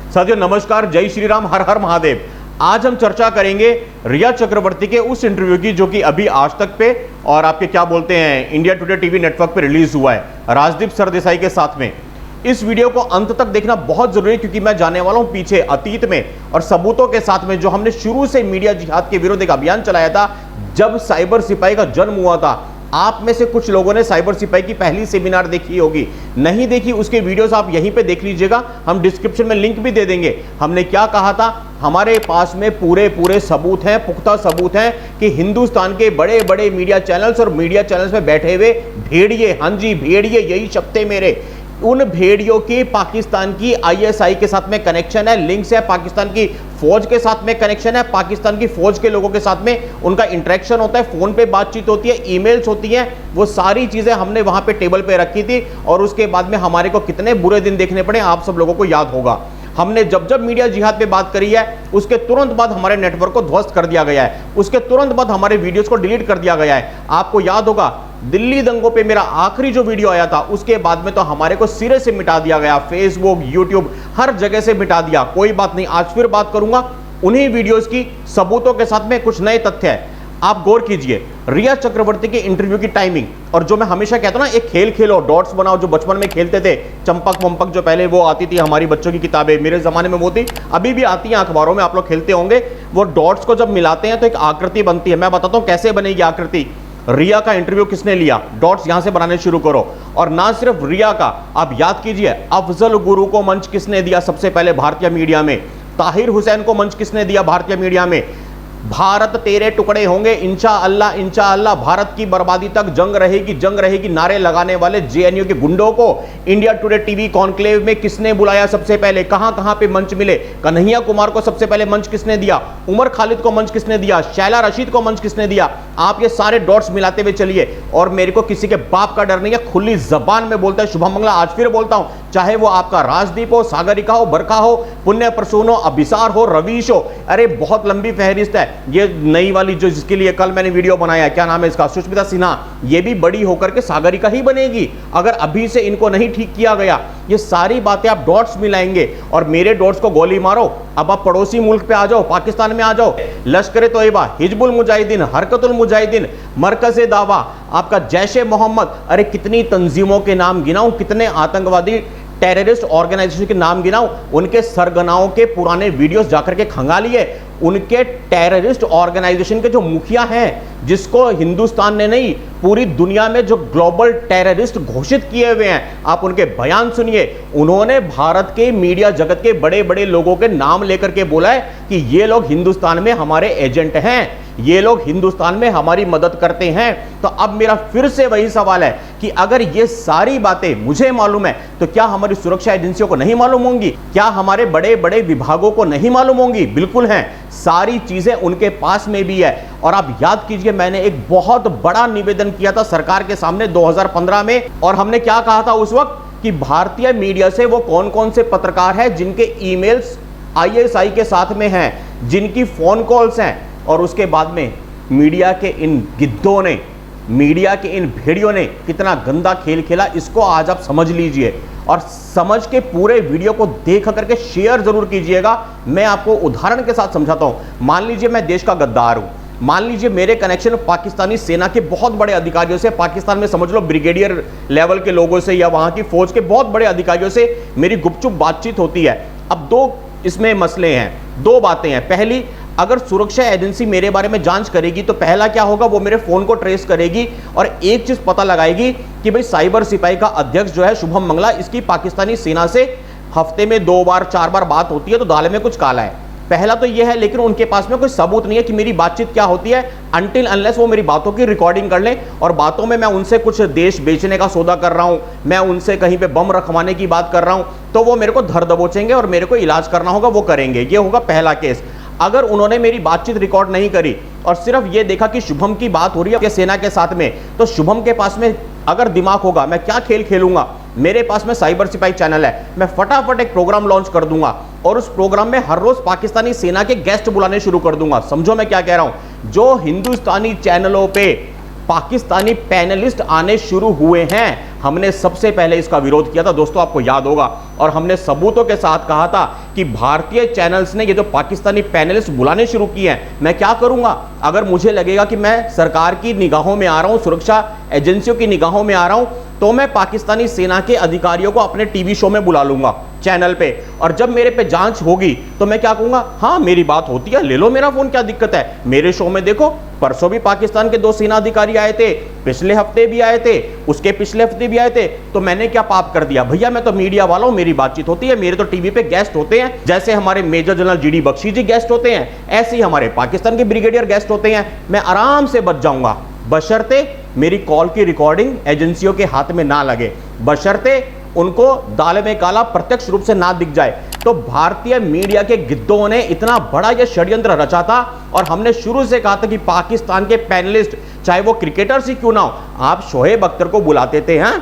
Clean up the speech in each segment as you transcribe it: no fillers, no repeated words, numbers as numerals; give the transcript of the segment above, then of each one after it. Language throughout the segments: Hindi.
साथियों नमस्कार, जय श्री राम, हर हर महादेव। आज हम चर्चा करेंगे रिया चक्रवर्ती के उस इंटरव्यू की जो कि अभी आज तक पे और आपके क्या बोलते हैं इंडिया टुडे टीवी नेटवर्क पे रिलीज हुआ है राजदीप सरदेसाई के साथ में। इस वीडियो को अंत तक देखना बहुत जरूरी है क्योंकि मैं जाने वाला हूं पीछे अतीत में और सबूतों के साथ में जो हमने शुरू से मीडिया जिहाद के विरुद्ध एक अभियान चलाया था जब साइबर सिपाही का जन्म हुआ था। आप में से कुछ लोगों ने साइबर सिपाही की पहली सेमिनार देखी होगी, नहीं देखी उसके वीडियोस आप यहीं पे देख लीजिएगा, हम डिस्क्रिप्शन में लिंक भी दे देंगे। हमने क्या कहा था, हमारे पास में पूरे सबूत हैं, पुख्ता सबूत हैं कि हिंदुस्तान के बड़े बड़े मीडिया चैनल्स और मीडिया चैनल्स में बैठे हुए भेड़िए, हाँ जी भेड़िए, यही शब्द है मेरे, उन भेड़ियों की पाकिस्तान की आईएसआई के साथ में कनेक्शन है, लिंक्स है, पाकिस्तान की फौज के साथ में कनेक्शन है, पाकिस्तान की फौज के लोगों के साथ में उनका इंटरेक्शन होता है, फोन पे बातचीत होती है, ईमेल्स होती हैं, वो सारी चीजें हमने वहां पे टेबल पे रखी थी। और उसके बाद में हमारे को कितने बुरे दिन देखने पड़े आप सब लोगों को याद होगा। हमने जब जब मीडिया जिहाद पे बात करी है उसके तुरंत बाद हमारे नेटवर्क को ध्वस्त कर दिया गया है, उसके तुरंत बाद हमारे वीडियोस को डिलीट कर दिया गया है। आपको याद होगा दिल्ली दंगों पे मेरा आखिरी जो वीडियो आया था उसके बाद में तो हमारे को सिरे से मिटा दिया गया, फेसबुक, यूट्यूब, हर जगह से मिटा दिया। कोई बात नहीं, आज फिर बात करूंगा उन्हीं वीडियोस की सबूतों के साथ में कुछ नए तथ्य है। आप गौर कीजिए रिया चक्रवर्ती के इंटरव्यू की टाइमिंग, और जो मैं हमेशा कहता हूं ना, एक खेल खेलो, डॉट्स बनाओ, जो बचपन में खेलते थे, चंपक वंपक जो पहले वो आती थी हमारी बच्चों की किताबें, मेरे जमाने में वो थी, अभी भी आती हैं अखबारों में, आप लोग खेलते होंगे। वो डॉट्स को जब मिलाते हैं तो एक आकृति बनती है। मैं बताता हूं कैसे बनेगी आकृति। रिया का इंटरव्यू किसने लिया, डॉट्स यहां से बनाने शुरू करो। और ना सिर्फ रिया का, आप याद कीजिए अफजल गुरु को मंच किसने दिया सबसे पहले भारतीय मीडिया में, ताहिर हुसैन को मंच किसने दिया भारतीय मीडिया में, भारत तेरे टुकड़े होंगे इंशाअल्लाह इंशाअल्लाह, भारत की बर्बादी तक जंग रहेगी नारे लगाने वाले जेएनयू के गुंडों को इंडिया टुडे टीवी कॉन्क्लेव में किसने बुलाया सबसे पहले, कहां कहां पे मंच मिले, कन्हैया कुमार को सबसे पहले मंच किसने दिया, उमर खालिद को मंच किसने दिया, शैला रशीद को मंच किसने दिया। आप ये सारे डॉट्स मिलाते हुए चलिए। और मेरे को किसी के बाप का डर नहीं है, खुली जबान में बोलता है शुभम मंगला, आज फिर बोलता हूं, चाहे वो आपका राजदीप हो, सागरिका हो, बरखा हो, पुण्य प्रसून हो, अभिसार हो, रवीश हो, अरे बहुत लंबी फहरिस्त है। ये नई वाली जो जिसके लिए कल मैंने वीडियो बनाया, क्या नाम है इसका, सुष्मिता सिन्हा, ये भी बड़ी होकर के सागरिका ही बनेगी अगर अभी से इनको नहीं ठीक किया गया। ये सारी बातें आप डॉट्स मिलाएंगे और मेरे डॉट्स को गोली मारो। अब आप पड़ोसी मुल्क पे आ जाओ, पाकिस्तान में आ जाओ, लश्कर तोयबा, हिजबुल मुजाहिदीन, हरकतुल मुजाहिदीन, मरकज़ दावा, आपका जैश-ए मोहम्मद, अरे कितनी तंजीमों के नाम गिनाऊं, कितने आतंकवादी टेररिस्ट ऑर्गेनाइजेशन के नाम गिनाऊं, उनके सरगनाओं के पुराने वीडियोस जाकर के खंगा लिए। उनके टेररिस्ट ऑर्गेनाइजेशन के जो मुखिया हैं, जिसको हिंदुस्तान ने नहीं पूरी दुनिया में जो ग्लोबल टेररिस्ट घोषित किए हुए हैं, आप उनके बयान सुनिए। उन्होंने भारत के मीडिया जगत के बड़े बड़े लोगों के नाम लेकर के बोला है कि ये लोग हिंदुस्तान में हमारे एजेंट हैं, ये लोग हिंदुस्तान में हमारी मदद करते हैं। तो अब मेरा फिर से वही सवाल है कि अगर ये सारी बातें मुझे मालूम है तो क्या हमारी सुरक्षा एजेंसियों को नहीं मालूम होंगी, क्या हमारे बड़े बड़े विभागों को नहीं मालूम होंगी? बिल्कुल हैं, सारी चीजें उनके पास में भी है। और आप याद कीजिए मैंने एक बहुत बड़ा निवेदन किया था सरकार के सामने 2015 में, और हमने क्या कहा था उस वक्त कि भारतीय मीडिया से वो कौन कौन से पत्रकार हैं जिनके ईमेल्स आईएसआई के साथ में हैं, जिनकी फोन कॉल्स हैं। और उसके बाद में मीडिया के इन गिद्धों ने, मीडिया के इन भेड़ियों ने कितना गंदा खेल खेला, इसको आज आप समझ लीजिए। और समझ के पूरे वीडियो को देख करके शेयर जरूर कीजिएगा। मैं आपको उदाहरण के साथ समझाता हूं। मान लीजिए मैं देश का गद्दार हूं, मान लीजिए मेरे कनेक्शन पाकिस्तानी सेना के बहुत बड़े अधिकारियों से, पाकिस्तान में समझ लो ब्रिगेडियर लेवल के लोगों से या वहां की फौज के बहुत बड़े अधिकारियों से मेरी गुपचुप बातचीत होती है। अब दो इसमें मसले हैं, दो बातें हैं। पहली, अगर सुरक्षा एजेंसी मेरे बारे में जांच करेगी तो पहला क्या होगा, वो मेरे फोन को ट्रेस करेगी और एक चीज पता लगाएगी कि भाई साइबर सिपाही का अध्यक्ष जो है शुभम मंगला, इसकी पाकिस्तानी सेना से हफ्ते में 2 बार 4 बार बात होती है, तो दाल में कुछ काला है। पहला तो यह है, लेकिन उनके पास में कोई सबूत नहीं है कि मेरी बातचीत क्या होती है, अनटिल अनलेस वो मेरी बातों की रिकॉर्डिंग कर लें और बातों में मैं उनसे कुछ देश बेचने का सौदा कर रहा हूं, मैं उनसे कहीं पे बम रखवाने की बात कर रहा हूं, तो वो मेरे को धर दबोचेंगे और मेरे को इलाज करना होगा, वो करेंगे। ये होगा पहला केस। अगर उन्होंने मेरी बातचीत रिकॉर्ड नहीं करी और सिर्फ ये देखा कि शुभम की बात हो रही है सेना के साथ में, तो शुभम के पास में अगर दिमाग होगा, मैं क्या खेल खेलूंगा, मेरे पास में साइबर सिपाही चैनल है, मैं फटाफट एक प्रोग्राम लॉन्च कर दूंगा और उस प्रोग्राम में हर रोज पाकिस्तानी सेना के गेस्ट बुलाने शुरू कर दूंगा। समझो मैं क्या कह रहा हूं, जो हिंदुस्तानी चैनलों पे पाकिस्तानी पैनलिस्ट आने शुरू हुए हैं। हमने सबसे पहले इसका विरोध किया था दोस्तों, आपको याद होगा, और हमने सबूतों के साथ कहा था कि भारतीय चैनल्स ने ये जो पाकिस्तानी पैनलिस्ट बुलाने शुरू किए हैं, मैं क्या करूंगा अगर मुझे लगेगा कि मैं सरकार की निगाहों में आ रहा हूं, सुरक्षा एजेंसियों की निगाहों में आ रहा हूं, तो मैं पाकिस्तानी सेना के अधिकारियों को अपने टीवी शो में बुला लूंगा चैनल पे, और जब मेरे पे जांच होगी तो मैं क्या कहूंगा, हाँ मेरी बात होती है, ले लो मेरा फोन, क्या दिक्कत है, मेरे शो में देखो। परसों भी पाकिस्तान के 2 सेना अधिकारी आए थे, पिछले हफ्ते भी आए थे, उसके पिछले हफ्ते भी आए थे, तो मैंने क्या पाप कर दिया भैया, मैं तो मीडिया वाला हूं, मेरी बातचीत होती है, मेरे तो टीवी पे गेस्ट होते हैं, जैसे हमारे मेजर जनरल जीडी बख्शी जी गेस्ट होते हैं, ऐसे ही हमारे पाकिस्तान के ब्रिगेडियर गेस्ट होते हैं, मैं आराम से बच जाऊंगा, बशर्ते मेरी कॉल की रिकॉर्डिंग एजेंसियों के हाथ में ना लगे, बशर्ते उनको दाल में काला प्रत्यक्ष रूप से ना दिख जाए। तो भारतीय मीडिया के गिद्धों ने इतना बड़ा यह षड्यंत्र रचा था, और हमने शुरू से कहा था कि पाकिस्तान के पैनलिस्ट, चाहे वो क्रिकेटर्स ही क्यों ना हो, आप शोएब अख्तर को बुलाते थे, हैं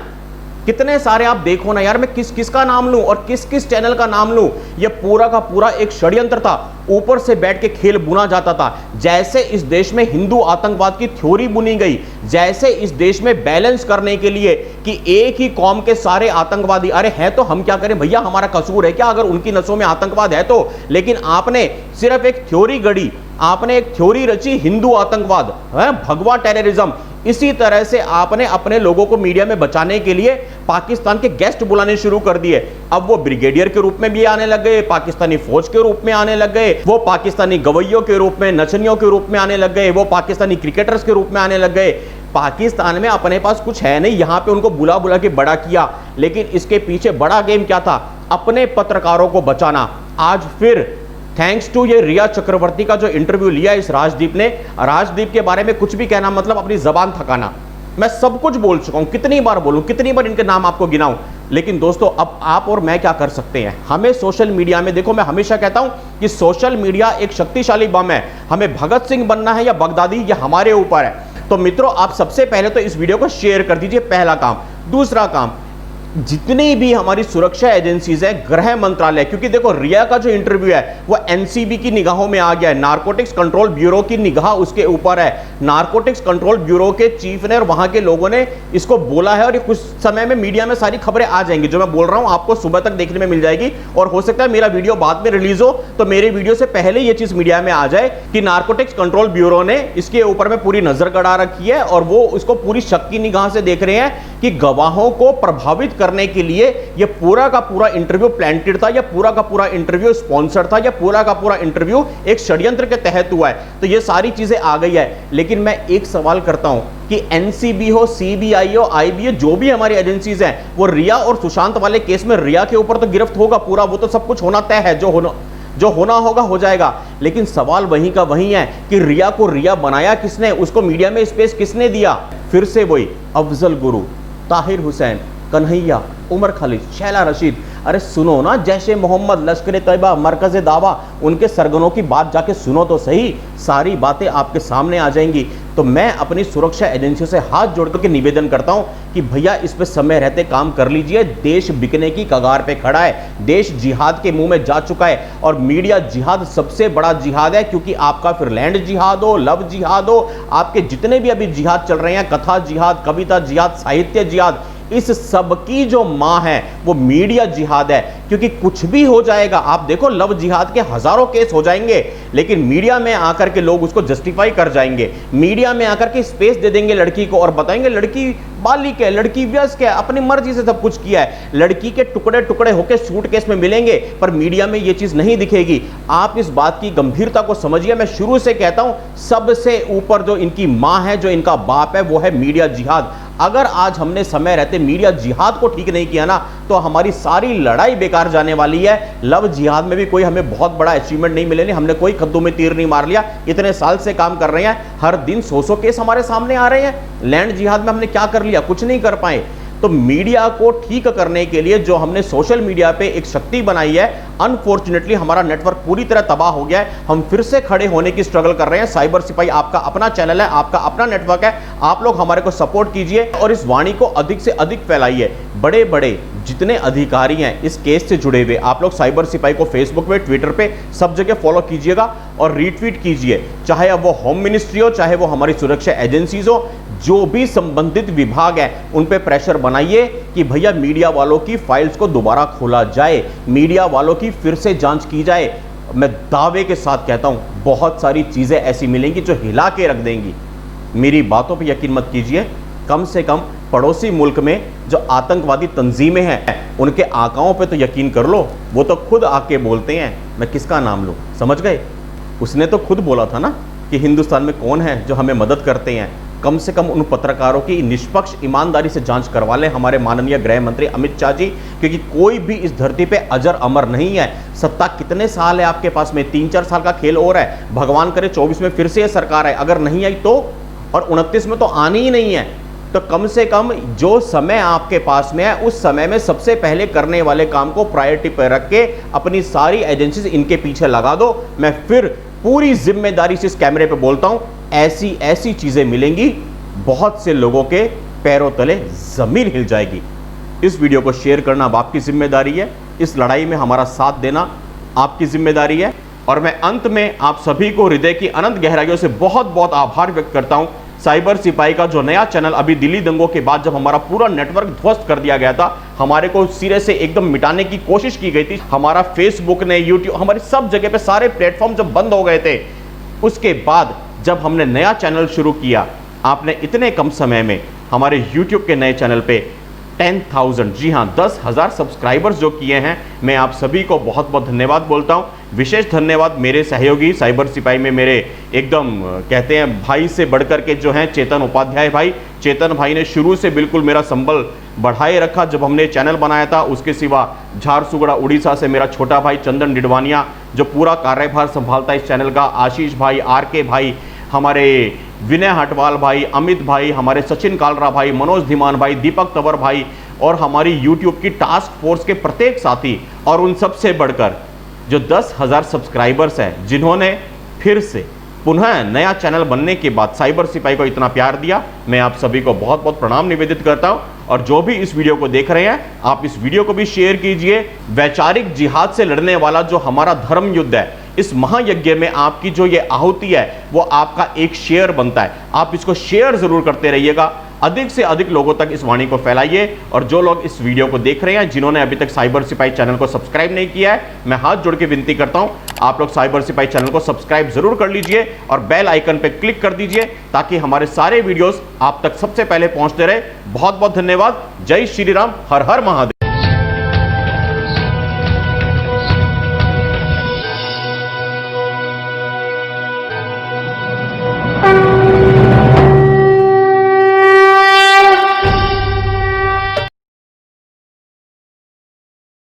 कितने सारे, आप देखो ना यार, मैं किस किस का नाम लूं और किस किस चैनल का नाम लूं, यह पूरा का पूरा एक षड्यंत्र था, ऊपर से बैठ के खेल बुना जाता था। जैसे इस देश में हिंदू आतंकवाद की थ्योरी बुनी गई, जैसे इस देश में बैलेंस करने के लिए कि एक ही कौम के सारे आतंकवादी, अरे हैं तो हम क्या करें भैया, हमारा कसूर है क्या अगर उनकी नसों में आतंकवाद है तो, लेकिन आपने सिर्फ एक थ्योरी गढ़ी, आपने एक थ्योरी रची, हिंदू आतंकवाद, भगवा टेररिज्म। इसी तरह से आपने अपने लोगों को मीडिया में बचाने के लिए पाकिस्तान के गेस्ट बुलाने शुरू कर दिए। अब वो ब्रिगेडियर के रूप में भी आने लग गए, पाकिस्तानी फौज के रूप में आने लग गए, वो पाकिस्तानी गवैयों के रूप में, नचनियों के रूप में आने लग गए, वो पाकिस्तानी क्रिकेटर्स के रूप में आने लग गए। पाकिस्तान में अपने पास कुछ है नहीं, यहां पे उनको बुला बुला के बड़ा किया, लेकिन इसके पीछे बड़ा गेम क्या था, अपने पत्रकारों को बचाना। आज फिर थैंक्स टू ये रिया चक्रवर्ती का जो इंटरव्यू लिया इस राजदीप ने, राजदीप के बारे में कुछ भी कहना मतलब अपनी जबान थकाना। मैं सब कुछ बोल चुका हूं, कितनी बार बोलूं, कितनी बार इनके नाम आपको गिनाऊं, लेकिन दोस्तों अब आप और मैं क्या कर सकते हैं। हमें सोशल मीडिया में, देखो मैं हमेशा कहता हूं कि सोशल मीडिया एक शक्तिशाली बम है, हमें भगत सिंह बनना है या बगदादी, ये हमारे ऊपर है। तो मित्रों, आप सबसे पहले तो इस वीडियो को शेयर कर दीजिए, पहला काम। दूसरा काम, जितनी भी हमारी सुरक्षा एजेंसीज है, गृह मंत्रालय, क्योंकि देखो रिया का जो इंटरव्यू है वो एनसीबी की निगाहों में आ गया है, नारकोटिक्स कंट्रोल ब्यूरो की निगाह उसके ऊपर है, नारकोटिक्स कंट्रोल ब्यूरो के चीफ ने और वहां के लोगों ने इसको बोला है, और ये कुछ समय में मीडिया में सारी खबरें आ जाएंगी, जो मैं बोल रहा हूं आपको सुबह तक देखने में मिल जाएगी, और हो सकता है मेरा वीडियो बाद में रिलीज हो तो मेरे वीडियो से पहले ये चीज मीडिया में आ जाए कि नारकोटिक्स कंट्रोल ब्यूरो ने इसके ऊपर में पूरी नजर गड़ा रखी है, और वो इसको पूरी शक की निगाह से देख रहे हैं कि गवाहों को प्रभावित करने के लिए ये पूरा का पूरा इंटरव्यू प्लांटेड था, या पूरा का पूरा इंटरव्यू स्पॉन्सर था, या पूरा का पूरा इंटरव्यू एक षड्यंत्र के तहत हुआ है। तो ये सारी चीजें आ गई है, लेकिन मैं एक सवाल करता हूं कि एनसीबी हो, सीबीआई हो, आईबी हो, जो भी हमारी एजेंसीज हैं, वो रिया और सुशांत वाले केस में रिया के ऊपर तो गिरफ्त होगा पूरा, वो तो सब कुछ होना तय है, जो होना होगा हो जाएगा, लेकिन सवाल वहीं का वहीं है कि रिया को रिया बनाया किसने, उसको मीडिया में स्पेस किसने दिया। फिर से वही अफजल गुरु, ताहिर हुसैन, कन्हैया, उमर खालिद, शैला रशीद, अरे सुनो ना, जैशे मोहम्मद, लश्कर तैयबा, मरकज दावा, उनके सरगनों की बात जाके सुनो तो सही, सारी बातें आपके सामने आ जाएंगी। तो मैं अपनी सुरक्षा एजेंसियों से हाथ जोड़ करके निवेदन करता हूं कि भैया इस पे समय रहते काम कर लीजिए, देश बिकने की कगार पे खड़ा है, देश जिहाद के मुंह में जा चुका है, और मीडिया जिहाद सबसे बड़ा जिहाद है, क्योंकि आपका फिर लैंड जिहाद हो, लव जिहाद हो, आपके जितने भी अभी जिहाद चल रहे हैं, कथा जिहाद, कविता जिहाद, साहित्य जिहाद, इस सब की जो मां है वो मीडिया जिहाद है। क्योंकि कुछ भी हो जाएगा, आप देखो लव जिहाद के हजारों केस हो जाएंगे, लेकिन मीडिया में आकर के लोग उसको जस्टिफाई कर जाएंगे, मीडिया में आकर के स्पेस दे देंगे लड़की को और बताएंगे लड़की बालिक है, लड़की व्यस्क है, अपनी मर्जी से सब कुछ किया है, लड़की के टुकड़े टुकड़े होकर सूटकेस में मिलेंगे, पर मीडिया में ये चीज नहीं दिखेगी। आप इस बात की गंभीरता को समझिए। मैं शुरू से कहता हूं सबसे ऊपर जो इनकी मां है, जो इनका बाप है, वो है मीडिया जिहाद। अगर आज हमने समय रहते मीडिया जिहाद को ठीक नहीं किया ना, तो हमारी सारी लड़ाई बेकार जाने वाली है। लव जिहाद में भी कोई हमें बहुत बड़ा अचीवमेंट नहीं मिले, हमने कोई कद्दू में तीर नहीं मार लिया, इतने साल से काम कर रहे हैं, हर दिन 100 केस हमारे सामने आ रहे हैं। लैंड जिहाद में हमने क्या कर लिया, कुछ नहीं कर पाए। तो मीडिया को ठीक करने के लिए जो हमने सोशल मीडिया पे एक शक्ति बनाई है, अनफॉर्चुनेटली हमारा नेटवर्क पूरी तरह तबाह हो गया है। हम फिर से खड़े होने की स्ट्रगल कर रहे हैं। साइबर सिपाही आपका अपना चैनल है, आपका अपना नेटवर्क है। आप लोग हमारे को सपोर्ट कीजिए और इस वाणी को अधिक से अधिक फैलाइए। बड़े बड़े जितने अधिकारी हैं इस केस से जुड़े हुए, आप लोग साइबर सिपाही को फेसबुक पे, ट्विटर पे, सब जगह फॉलो कीजिएगा और रीट्वीट कीजिए। चाहे अब वो होम मिनिस्ट्री हो, चाहे वो हमारी सुरक्षा एजेंसीज हो, जो भी संबंधित विभाग है उन पे प्रेशर बनाइए कि भैया मीडिया वालों की फाइल्स को दोबारा खोला जाए, मीडिया वालों की फिर से जांच की जाए। मैं दावे के साथ कहता हूं बहुत सारी चीजें ऐसी मिलेंगी जो हिला के रख देंगी। मेरी बातों पे यकीन मत कीजिए, कम से कम पड़ोसी मुल्क में जो आतंकवादी तंजीमें हैं उनके आकाओं पे तो यकीन कर लो। वो तो खुद आके बोलते हैं, मैं किसका नाम लूं, समझ गए? उसने तो खुद बोला था ना कि हिंदुस्तान में कौन है जो हमें मदद करते हैं। कम से कम उन पत्रकारों की निष्पक्ष ईमानदारी से जांच करवा लें हमारे माननीय गृह मंत्री अमित शाह जी, क्योंकि कोई भी इस धरती पे अजर अमर नहीं है। सत्ता कितने साल है आपके पास में? 3-4 साल का खेल और है। भगवान करे 24 में फिर से ये सरकार है, अगर नहीं आई तो, और 29 में तो आनी ही नहीं है। तो कम से कम जो समय आपके पास में है उस समय में सबसे पहले करने वाले काम को प्रायोरिटी पर रख के अपनी सारी एजेंसीज इनके पीछे लगा दो। मैं फिर पूरी जिम्मेदारी से इस कैमरे पे बोलता हूं, ऐसी ऐसी चीजें मिलेंगी, बहुत से लोगों के पैरों तले जमीन हिल जाएगी। इस वीडियो को शेयर करना अब आपकी जिम्मेदारी है, इस लड़ाई में हमारा साथ देना आपकी जिम्मेदारी है। और मैं अंत में आप सभी को हृदय की अनंत गहराइयों से बहुत बहुत आभार व्यक्त करता हूं। साइबर सिपाही का जो नया चैनल अभी दिल्ली दंगों के बाद जब हमारा पूरा नेटवर्क ध्वस्त कर दिया गया था, हमारे को सिरे से एकदम मिटाने की कोशिश की गई थी, हमारा फेसबुक ने, यूट्यूब, हमारी सब जगह पे सारे प्लेटफॉर्म जब बंद हो गए थे, उसके बाद जब हमने नया चैनल शुरू किया, आपने इतने कम समय में हमारे यूट्यूब के नए चैनल पे 10,000, जी हाँ 10,000 सब्सक्राइबर्स जो किए हैं, मैं आप सभी को बहुत बहुत धन्यवाद बोलता हूं। विशेष धन्यवाद मेरे सहयोगी साइबर सिपाही में मेरे एकदम कहते हैं भाई से बढ़कर के जो हैं चेतन उपाध्याय भाई। चेतन भाई ने शुरू से बिल्कुल मेरा संबल बढ़ाए रखा जब हमने चैनल बनाया था। उसके सिवा झारसुगुड़ा उड़ीसा से मेरा छोटा भाई चंदन डिडवानिया जो पूरा कार्यभार संभालता है इस चैनल का, आशीष भाई, RK भाई, हमारे विनय हटवाल भाई, अमित भाई, हमारे सचिन कालरा भाई, मनोज धीमान भाई, दीपक तंवर भाई और हमारी यूट्यूब की टास्क फोर्स के प्रत्येक साथी, और उन सबसे बढ़कर जो 10,000 सब्सक्राइबर्स हैं जिन्होंने फिर से पुनः नया चैनल बनने के बाद साइबर सिपाही को इतना प्यार दिया, मैं आप सभी को बहुत बहुत प्रणाम निवेदित करता हूं। और जो भी इस वीडियो को देख रहे हैं, आप इस वीडियो को भी शेयर कीजिए। वैचारिक जिहाद से लड़ने वाला जो हमारा धर्म युद्ध है, इस महायज्ञ में आपकी जो ये आहुति है वो आपका एक शेयर बनता है। आप इसको शेयर जरूर करते रहिएगा, अधिक से अधिक लोगों तक इस वाणी को फैलाइए। और जो लोग इस वीडियो को देख रहे हैं जिन्होंने अभी तक साइबर सिपाही चैनल को सब्सक्राइब नहीं किया है, मैं हाथ जोड़ के विनती करता हूं आप लोग साइबर सिपाही चैनल को सब्सक्राइब जरूर कर लीजिए और बेल आइकन पे क्लिक कर दीजिए ताकि हमारे सारे वीडियोस आप तक सबसे पहले पहुंचते रहे। बहुत बहुत धन्यवाद। जय श्री राम, हर हर महादेव।